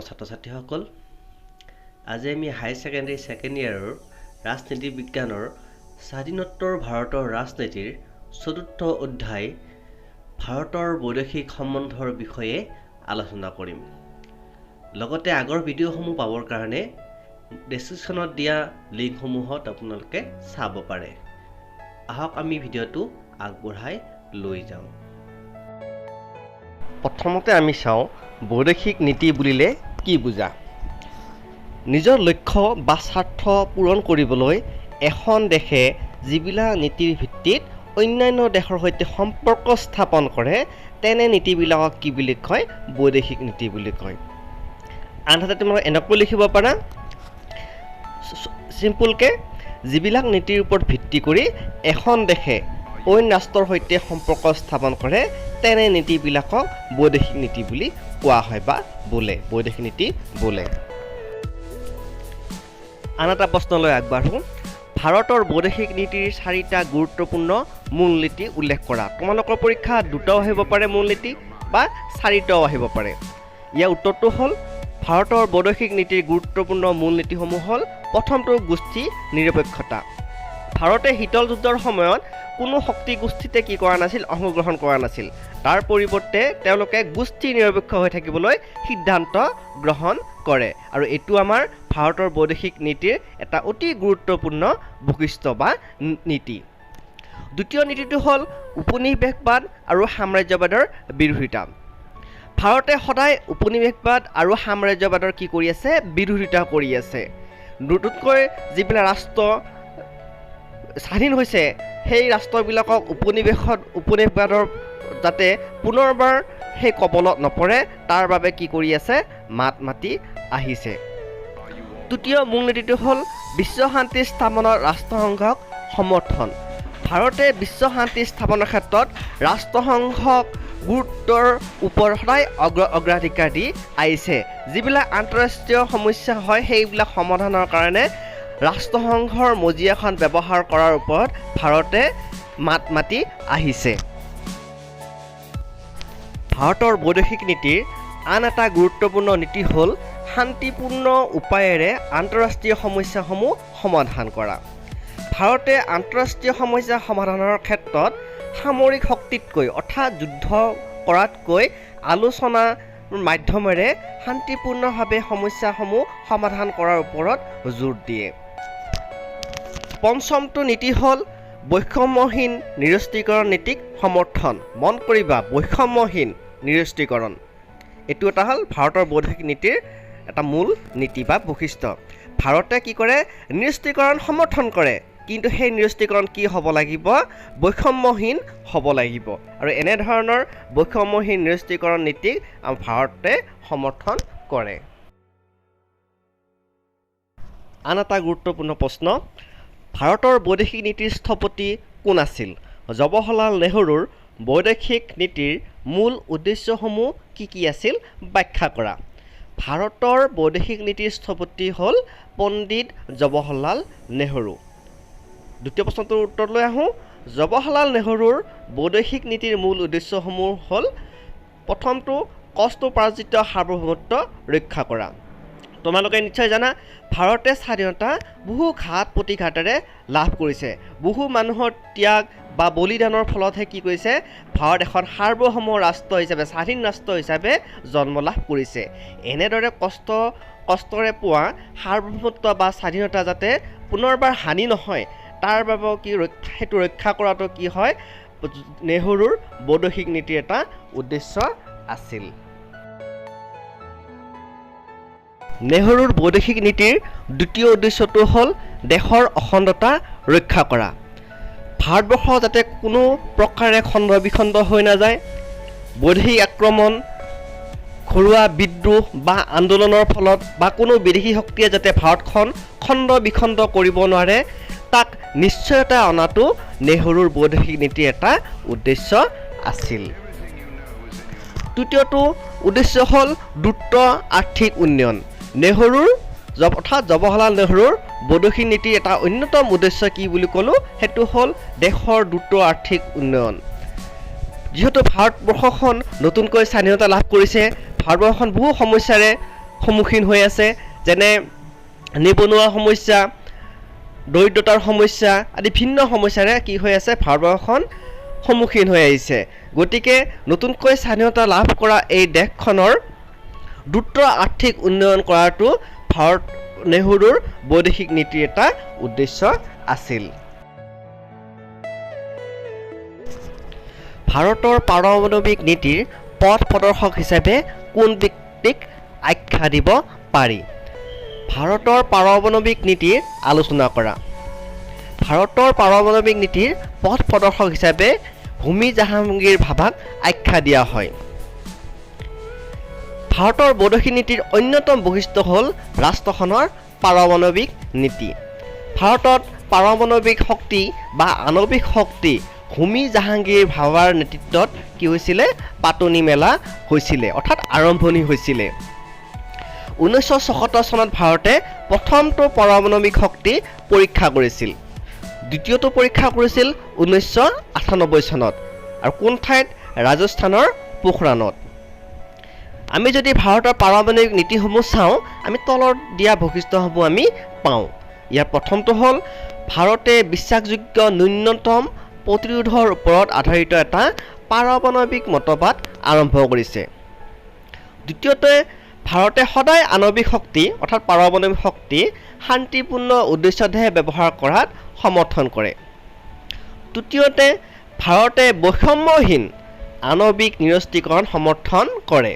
ছাত্ৰ-ছাত্ৰীসকল, আজি আমি হাই ছেকেণ্ডাৰী ছেকেণ্ড ইয়াৰৰ ৰাজনীতি বিজ্ঞানৰ স্বাধীনোত্তৰ ভাৰতৰ ৰাজনীতিৰ চতুৰ্থ অধ্যায় ভাৰতৰ বৈদেশিক সম্বন্ধৰ বিষয়ে আলোচনা কৰিম। লগতে আগৰ ভিডিঅ'সমূহ পাবৰ কাৰণে ডেছক্ৰিপশ্যনত দিয়া লিংকসমূহত আপোনালোকে চাব পাৰে। আহক আমি ভিডিঅ'টো আগবঢ়াই লৈ যাওঁ। প্ৰথমতে আমি চাওঁ বৈদেশিক নীতি বুলিলে কি বুজা। নিজৰ লক্ষ্য বা স্বাৰ্থ পূৰণ কৰিবলৈ এখন দেশে যিবিলাক নীতিৰ ভিত্তিত অন্যান্য দেশৰ সৈতে সম্পৰ্ক স্থাপন কৰে তেনে নীতিবিলাকক কি বুলি কয়? বৈদেশিক নীতি বুলি কয়। আনহাতে তোমালোকে এনেকৈ লিখিব পাৰা, চিম্পুলকৈ যিবিলাক নীতিৰ ওপৰত ভিত্তি কৰি এখন দেশে অইন ৰাষ্ট্ৰৰ সৈতে সম্পৰ্ক স্থাপন কৰে তেনে নীতিবিলাকক বৈদেশিক নীতি বুলি কোৱা হয় বা বোলে, বৈদেশিক নীতি বোলে। আন এটা প্ৰশ্নলৈ আগবাঢ়োঁ। ভাৰতৰ বৈদেশিক নীতিৰ 4টা গুৰুত্বপূৰ্ণ মূলনীতি উল্লেখ কৰা। তোমালোকৰ পৰীক্ষা 2টাও আহিব পাৰে মূলনীতি বা 4টাও আহিব পাৰে। ইয়াৰ উত্তৰটো হ'ল ভাৰতৰ বৈদেশিক নীতিৰ গুৰুত্বপূৰ্ণ মূলনীতিসমূহ হ'ল প্ৰথমটো গোষ্ঠী নিৰপেক্ষতা। ভাৰতে শীতল যুদ্ধৰ সময়ত কোনো শক্তি গোষ্ঠীতে কি কৰা নাছিল? অংশগ্ৰহণ কৰা নাছিল। তাৰ পৰিৱৰ্তে তেওঁলোকে গোষ্ঠী নিৰপেক্ষ হৈ থাকিবলৈ সিদ্ধান্ত গ্ৰহণ কৰে আৰু এইটো আমাৰ ভাৰতৰ বৈদেশিক নীতিৰ এটা অতি গুৰুত্বপূৰ্ণ বৈশিষ্ট্য বা নীতি। দ্বিতীয় নীতিটো হ'ল উপনিৱেশবাদ আৰু সাম্ৰাজ্যবাদৰ বিৰোধিতা। ভাৰতে সদায় উপনিৱেশবাদ আৰু সাম্ৰাজ্যবাদৰ কি কৰি আছে? বিৰোধিতা কৰি আছে। নতুনকৈ যিবিলাক ৰাষ্ট্ৰ স্বাধীন হৈছে সেই ৰাষ্ট্ৰবিলাকক উপনিৱেশবাদৰ যাতে পুনৰবাৰ সেই কবলত নপৰে তাৰ বাবে কি কৰি আছে? মাত মাতি আহিছে। তৃতীয় মূলনীতিটো হ'ল বিশ্ব শান্তি স্থাপনত ৰাষ্ট্ৰসংঘক সমৰ্থন। ভাৰতে বিশ্ব শান্তি স্থাপনৰ ক্ষেত্ৰত ৰাষ্ট্ৰসংঘক গুৰুত্বৰ ওপৰত সদায় অগ্ৰাধিকাৰ দি আহিছে। যিবিলাক আন্তঃৰাষ্ট্ৰীয় সমস্যা হয় সেইবিলাক সমাধানৰ কাৰণে ৰাষ্ট্ৰসংঘৰ মজিয়াখন ব্যৱহাৰ কৰাৰ ওপৰত ভাৰতে মাত মাতি আহিছে। ভাৰতৰ বৈদেশিক নীতিৰ আন এটা গুৰুত্বপূৰ্ণ নীতি হ'ল শান্তিপূৰ্ণ উপায়েৰে আন্তঃৰাষ্ট্ৰীয় সমস্যাসমূহ সমাধান কৰা। ভাৰতে আন্তঃৰাষ্ট্ৰীয় সমস্যা সমাধানৰ ক্ষেত্ৰত সামৰিক শক্তিতকৈ অৰ্থাৎ যুদ্ধ কৰাতকৈ আলোচনাৰ মাধ্যমেৰে শান্তিপূৰ্ণভাৱে সমস্যাসমূহ সমাধান কৰাৰ ওপৰত জোৰ দিয়ে। পঞ্চমটো নীতি হ'ল বৈষম্যহীন নিৰস্ত্ৰীকৰণ নীতিক সমৰ্থন। মন কৰিবা, বৈষম্যহীন নিৰস্ত্ৰীকৰণ এইটো এটা হ'ল ভাৰতৰ বৈদেশিক নীতিৰ এটা মূল নীতি বা বৈশিষ্ট্য। ভাৰতে কি কৰে? নিৰস্ত্ৰীকৰণ সমৰ্থন কৰে, কিন্তু সেই নিৰস্ত্ৰীকৰণ কি হ'ব লাগিব? বৈষম্যহীন হ'ব লাগিব। আৰু এনেধৰণৰ বৈষম্যহীন নিৰস্ত্ৰীকৰণ নীতিক ভাৰতে সমৰ্থন কৰে। আন এটা গুৰুত্বপূৰ্ণ প্ৰশ্ন, ভাৰতৰ বৈদেশিক নীতিৰ স্থপতি কোন আছিল? জৱাহৰলাল নেহৰুৰ বৈদেশিক নীতিৰ মূল উদ্দেশ্যসমূহ কি কি আছিল? ব্যাখ্যা কৰা। ভাৰতৰ বৈদেশিক নীতিৰ স্থপতি হ'ল পণ্ডিত জৱাহৰলাল নেহৰু। দ্বিতীয় প্ৰশ্নটোৰ উত্তৰলৈ আহোঁ। জৱাহৰলাল নেহৰুৰ বৈদেশিক নীতিৰ মূল উদ্দেশ্যসমূহ হ'ল প্ৰথমটো কষ্টোপাৰ্জিত সাৰ্বভৌমত্ব ৰক্ষা কৰা। তোমালোকে নিশ্চয় জানা ভাৰতে স্বাধীনতা বহু ঘাত প্ৰতিঘাতেৰে লাভ কৰিছে। বহু মানুহৰ ত্যাগ বা বলিদানৰ ফলতহে কি কৰিছে? ভাৰত এখন সাৰ্বভৌম ৰাষ্ট্ৰ হিচাপে, স্বাধীন ৰাষ্ট্ৰ হিচাপে জন্ম লাভ কৰিছে। এনেদৰে কষ্টৰে পোৱা সাৰ্বভৌমত্ব বা স্বাধীনতা যাতে পুনৰবাৰ হানি নহয় তাৰ বাবে সেইটো ৰক্ষা কৰাটো কি হয়? নেহৰুৰ বৈদেশিক নীতিৰ এটা উদ্দেশ্য আছিল। নেহৰুৰ বৈদেশিক নীতিৰ দ্বিতীয় উদ্দেশ্যটো হ'ল দেশৰ অখণ্ডতা ৰক্ষা কৰা। ভাৰতবৰ্ষ যাতে কোনো প্ৰকাৰে খণ্ড বিখণ্ড হৈ নাযায়, বৈদেশিক আক্ৰমণ, ঘৰুৱা বিদ্ৰোহ বা আন্দোলনৰ ফলত বা কোনো বিদেশী শক্তিয়ে যাতে ভাৰতখন খণ্ড বিখণ্ড কৰিব নোৱাৰে তাক নিশ্চয়তা অনাটো নেহৰুৰ বৈদেশিক নীতিৰ এটা উদ্দেশ্য আছিল। তৃতীয়টো উদ্দেশ্য হ'ল দ্ৰুত আৰ্থিক উন্নয়ন। নেহৰুৰ অৰ্থাৎ জৱাহৰলাল নেহৰুৰ বৈদেশিক নীতিৰ এটা অন্যতম উদ্দেশ্য কি বুলি ক'লোঁ? সেইটো হ'ল দেশৰ দ্ৰুত আৰ্থিক উন্নয়ন। যিহেতু ভাৰতবৰ্ষখন নতুনকৈ স্বাধীনতা লাভ কৰিছে, ভাৰতবৰ্ষখন বহু সমস্যাৰে সন্মুখীন হৈ আছে, যেনে নিবনুৱা সমস্যা, দৰিদ্ৰতাৰ সমস্যা আদি ভিন্ন সমস্যাৰে কি হৈ আছে ভাৰতবৰ্ষখন সন্মুখীন হৈ আহিছে। গতিকে নতুনকৈ স্বাধীনতা লাভ কৰা এই দেশখনৰ দ্ৰুত আৰ্থিক উন্নয়ন কৰাটো নেহৰুৰ বৈদেশিক নীতিৰ এটা উদ্দেশ্য আছিল। ভাৰতৰ পাৰমাণৱিক নীতিৰ পথ প্ৰদৰ্শক হিচাপে কোন ব্যক্তিক আখ্যা দিব পাৰি? ভাৰতৰ পাৰমাণৱিক নীতিৰ আলোচনা কৰা। ভাৰতৰ পাৰমাণৱিক নীতিৰ পথ প্ৰদৰ্শক হিচাপে হোমী জাহাংগীৰ ভাভাক আখ্যা দিয়া হয়। ভাৰতৰ বৈদেশিক নীতিৰ অন্যতম বৈশিষ্ট্য হ'ল ৰাষ্ট্ৰখনৰ পাৰমাণৱিক নীতি। ভাৰতত পাৰমাণৱিক শক্তি বা আণৱিক শক্তি হোমী জাহাংগীৰ ভাভাৰ নেতৃত্বত কি হৈছিলে পাতনি মেলা হৈছিলে, অৰ্থাৎ আৰম্ভণি হৈছিলে। 1974 চনত ভাৰতে প্ৰথমটো পাৰমাণৱিক শক্তি পৰীক্ষা কৰিছিল। দ্বিতীয়টো পৰীক্ষা কৰিছিল 1998 চনত, আৰু কোন ঠাইত? ৰাজস্থানৰ পোখৰাণত। আমি যদি ভাৰতৰ পাৰমাণৱিক নীতিসমূহ চাওঁ, আমি তলত দিয়া বৈশিষ্ট্যসমূহ আমি পাওঁ। ইয়াৰ প্ৰথমটো হ'ল ভাৰতে বিশ্বাসযোগ্য ন্যূনতম প্ৰতিৰোধৰ ওপৰত আধাৰিত এটা পাৰমাণৱিক মতবাদ আৰম্ভ কৰিছে। দ্বিতীয়তে ভাৰতে সদায় আণৱিক শক্তি অৰ্থাৎ পাৰমাণৱিক শক্তি শান্তিপূৰ্ণ উদ্দেশ্যতহে ব্যৱহাৰ কৰাত সমৰ্থন কৰে। তৃতীয়তে ভাৰতে বৈষম্যহীন আণৱিক নিৰস্ত্ৰীকৰণ সমৰ্থন কৰে।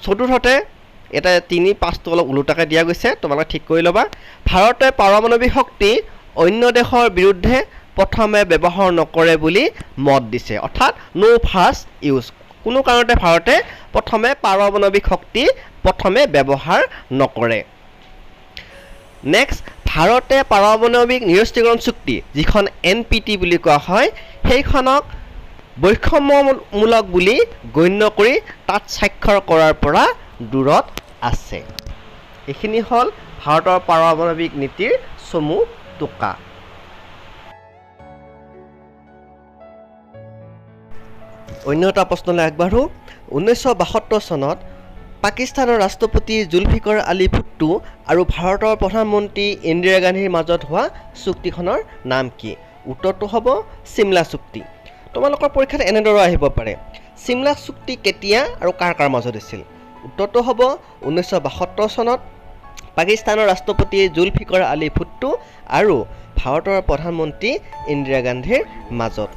চতুৰ্থতে এটা 3-5টো অলপ ওলোটাকৈ দিয়া গৈছে, তোমালোকে ঠিক কৰি ল'বা। ভাৰতে পাৰমাণৱিক শক্তি অন্য দেশৰ বিৰুদ্ধে প্ৰথমে ব্যৱহাৰ নকৰে বুলি মত দিছে, অৰ্থাৎ নো ফাৰ্ষ্ট ইউজ। কোনো কাৰণতে ভাৰতে প্ৰথমে পাৰমাণৱিক শক্তি ব্যৱহাৰ নকৰে। নেক্সট, ভাৰতে পাৰমাণৱিক নিৰস্ত্ৰীকৰণ চুক্তি, যিখন NPT বুলি কোৱা হয়, সেইখনক বৈষম্যমূলক বুলি গণ্য কৰি তাত স্বাক্ষৰ কৰাৰ পৰা দূৰত আছে। এইখিনি হ'ল ভাৰতৰ পাৰমাণৱিক নীতিৰ চমু টোকা। অন্য এটা প্ৰশ্নলৈ আগবাঢ়ো। 1972 চনত পাকিস্তানৰ ৰাষ্ট্ৰপতি জুলফিকাৰ আলী ভুট্টো আৰু ভাৰতৰ প্ৰধানমন্ত্ৰী ইন্দিৰা গান্ধীৰ মাজত হোৱা চুক্তিখনৰ নাম কি? উত্তৰটো হ'ব চিমলা চুক্তি। তোমালোকৰ পৰীক্ষাত এনেদৰে আহিব পাৰে, চিমলা চুক্তি কেতিয়া আৰু কাৰ কাৰ মাজত হৈছিল? উত্তৰটো হ'ব 1972 চনত পাকিস্তানৰ ৰাষ্ট্ৰপতি জুলফিকাৰ আলী ভুট্টো আৰু ভাৰতৰ প্ৰধানমন্ত্ৰী ইন্দিৰা গান্ধীৰ মাজত।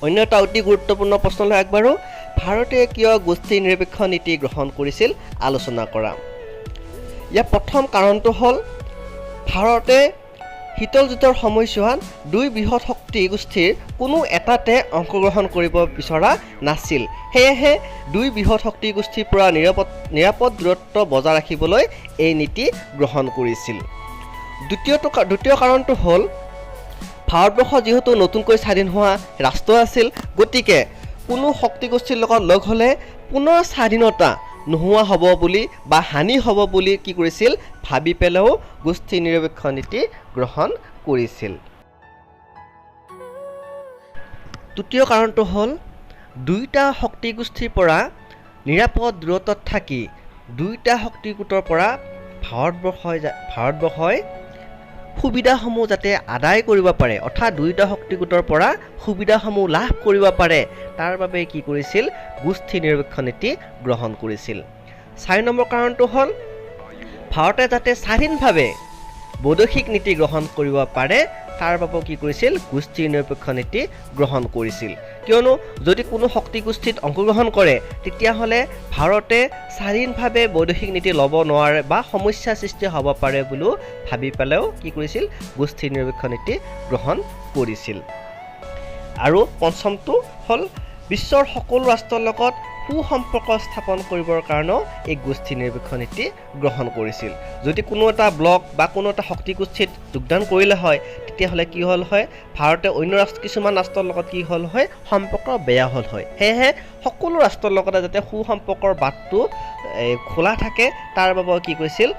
অন্য এটা অতি গুৰুত্বপূৰ্ণ প্ৰশ্নলৈ আগবাঢ়ো। ভাৰতে কিয় গোষ্ঠী নিৰপেক্ষ নীতি গ্ৰহণ কৰিছিল? আলোচনা কৰা। ইয়াৰ প্ৰথম কাৰণটো হ'ল ভাৰতে শীতল যুদ্ধৰ সময়ছোৱাত দুই বৃহৎ শক্তি গোষ্ঠীৰ কোনো এটাতে অংশগ্ৰহণ কৰিব বিচৰা নাছিল। সেয়েহে দুই বৃহৎ শক্তি গোষ্ঠীৰ পৰা নিৰাপদ দূৰত্ব বজাই ৰাখিবলৈ এই নীতি গ্ৰহণ কৰিছিল। দ্বিতীয় কাৰণটো হ'ল ভাৰতবৰ্ষ যিহেতু নতুনকৈ স্বাধীন হোৱা ৰাষ্ট্ৰ আছিল, গতিকে কোনো শক্তি গোষ্ঠীৰ লগত লগ হ'লে পুনৰ স্বাধীনতা নোহোৱা হ'ব বুলি বা হানি হ'ব বুলি কি কৰিছিল ভাবি পেলাইও গোষ্ঠী নিৰপেক্ষ নীতি গ্ৰহণ কৰিছিল। তৃতীয় কাৰণটো হ'ল দুয়োটা শক্তি গোষ্ঠীৰ পৰা নিৰাপদ দূৰত্বত থাকি দুয়োটা শক্তি গোটৰ পৰা ভাৰতবৰ্ষই সুবিধাসমূহ যাতে আদায় কৰিব পাৰে, অৰ্থাৎ দুয়োটা শক্তি গোটৰ পৰা সুবিধাসমূহ লাভ কৰিব পাৰে, তাৰ বাবে কি কৰিছিল গোষ্ঠী নিৰপেক্ষ নীতি গ্ৰহণ কৰিছিল। 4 নম্বৰ কাৰণটো হ'ল ভাৰতে যাতে স্বাধীনভাৱে বৈদেশিক নীতি গ্ৰহণ কৰিব পাৰে, তাৰ বাবে কি কৰিছিল গোষ্ঠী নিৰপেক্ষ নীতি গ্ৰহণ কৰিছিল। কিয়নো যদি কোনো শক্তি গোষ্ঠীত অংশগ্ৰহণ কৰে তেতিয়াহ'লে ভাৰতে স্বাধীনভাৱে বৈদেশিক নীতি ল'ব নোৱাৰে বা সমস্যাৰ সৃষ্টি হ'ব পাৰে বুলিও ভাবি পেলাইও কি কৰিছিল গোষ্ঠী নিৰপেক্ষ নীতি গ্ৰহণ কৰিছিল। আৰু পঞ্চমটো হ'ল বিশ্বৰ সকলো ৰাষ্ট্ৰৰ লগত সুসম্পৰ্ক স্থাপন কৰিবৰ কাৰণেও এই গোষ্ঠী নিৰপেক্ষ নীতি গ্ৰহণ কৰিছিল। যদি কোনো এটা ব্লক বা কোনো এটা শক্তি গোষ্ঠীত যোগদান কৰিলে হয় তেতিয়াহ'লে কি হ'ল হয় ভাৰতে অন্য কিছুমান ৰাষ্ট্ৰৰ লগত কি হ'ল হয় সম্পৰ্ক বেয়া হ'ল হয়। সেয়েহে সকলো ৰাষ্ট্ৰৰ লগতে যাতে সুসম্পৰ্কৰ বাটটো খোলা থাকে তাৰ বাবে কি কৰিছিল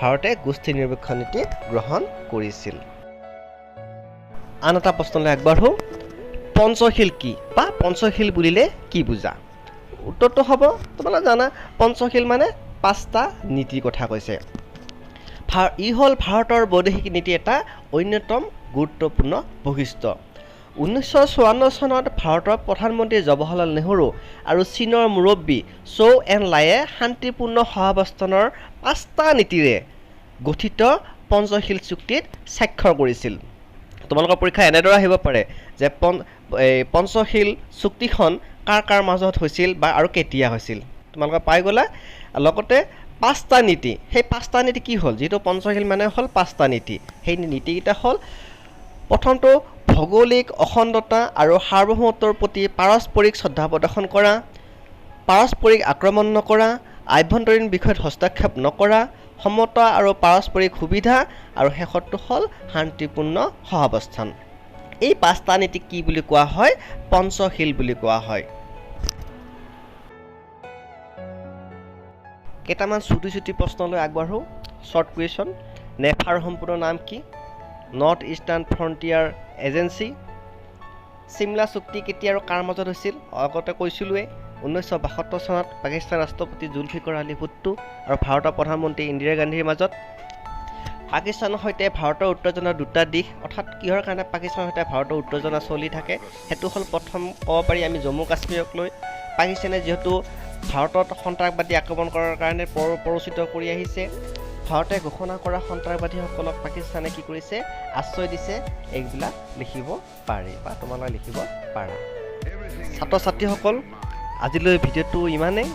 ভাৰতে গোষ্ঠী নিৰপেক্ষ নীতি গ্ৰহণ কৰিছিল। আন এটা প্ৰশ্নলৈ আগবাঢ়ো। পঞ্চশীল কি বা পঞ্চশীল বুলিলে কি বুজা? উত্তৰটো হ'ব তোমালোকে জানা পঞ্চশীল মানে 5টা নীতিৰ কথা কৈছে। ই হ'ল ভাৰতৰ বৈদেশিক নীতি এটা অন্যতম গুৰুত্বপূৰ্ণ বৈশিষ্ট্য। 1954 চনত ভাৰতৰ প্ৰধানমন্ত্ৰী জৱাহৰলাল নেহৰু আৰু চীনৰ মুৰব্বী চৌ এন লাইয়ে শান্তিপূৰ্ণ সহাৱস্থানৰ 5টা নীতিৰে গঠিত পঞ্চশীল চুক্তিত স্বাক্ষৰ কৰিছিল। তোমালোকৰ পৰীক্ষা এনেদৰে আহিব পাৰে যে পঞ্চশীল চুক্তিখন কাৰ কাৰ মাজত হৈছিল বা আৰু কেতিয়া হৈছিল তোমালোকে পাই গ'লা। লগতে 5টা নীতি, সেই 5টা নীতি কি হ'ল? যিটো পঞ্চশীল মানে হ'ল 5টা নীতি। সেই নীতিকেইটা হ'ল প্ৰথমটো ভৌগোলিক অখণ্ডতা আৰু সাৰ্বভৌমত্বৰ প্ৰতি পাৰস্পৰিক শ্ৰদ্ধা প্ৰদৰ্শন কৰা, পাৰস্পৰিক আক্ৰমণ নকৰা, আভ্যন্তৰীণ বিষয়ত হস্তক্ষেপ নকৰা, সমতা আৰু পাৰস্পৰিক সুবিধা, আৰু শেষৰটো হ'ল শান্তিপূৰ্ণ সহাৱস্থান। এই 5টা নীতিক কি বুলি কোৱা হয়? পঞ্চশীল বুলি কোৱা হয়। কেইটামান চুটি প্ৰশ্নলৈ আগবাঢ়ো। Short question. নেফাৰ সম্পূৰ্ণ নাম কি? North eastern frontier agency. Shimla চুক্তি কেতিয়া আৰু কাৰ মাজত হৈছিল? আগতে কৈছিলোঁৱেই 1972 চনত পাকিস্তান ৰাষ্ট্ৰপতি জুলফিকৰ আলী ভুট্টো আৰু ভাৰতৰ প্ৰধানমন্ত্ৰী ইন্দিৰা গান্ধীৰ মাজত। পাকিস্তানৰ সৈতে ভাৰতৰ উত্তেজনাৰ 2টা দিশ, অৰ্থাৎ কিহৰ কাৰণে পাকিস্তানৰ সৈতে ভাৰতৰ উত্তেজনা চলি থাকে সেইটো হ'ল প্ৰথম ক'ব পাৰি আমি জম্মু কাশ্মীৰক লৈ। পাকিস্তানে যিহেতু ভাৰতত সন্ত্ৰাসবাদী আক্ৰমণ কৰাৰ কাৰণে প্ৰৰোচিত কৰি আহিছে, ভাৰতে ঘোষণা কৰা সন্ত্ৰাসবাদীসকলক পাকিস্তানে কি কৰিছে? আশ্ৰয় দিছে। এইবিলাক লিখিব পাৰি বা তোমালোকে লিখিব পাৰা। ছাত্ৰ ছাত্ৰীসকল, আজিলৈ ভিডিঅ'টো ইমানেই।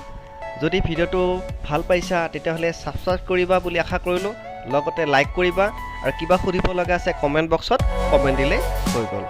যদি ভিডিঅ'টো ভাল পাইছা তেতিয়াহ'লে ছাবস্ক্ৰাইব কৰিবা বুলি আশা কৰিলোঁ। লগতে লাইক কৰিবা আৰু কিবা সুধিব লগা আছে কমেণ্ট বক্সত কমেণ্ট দিলে হৈ গ'ল।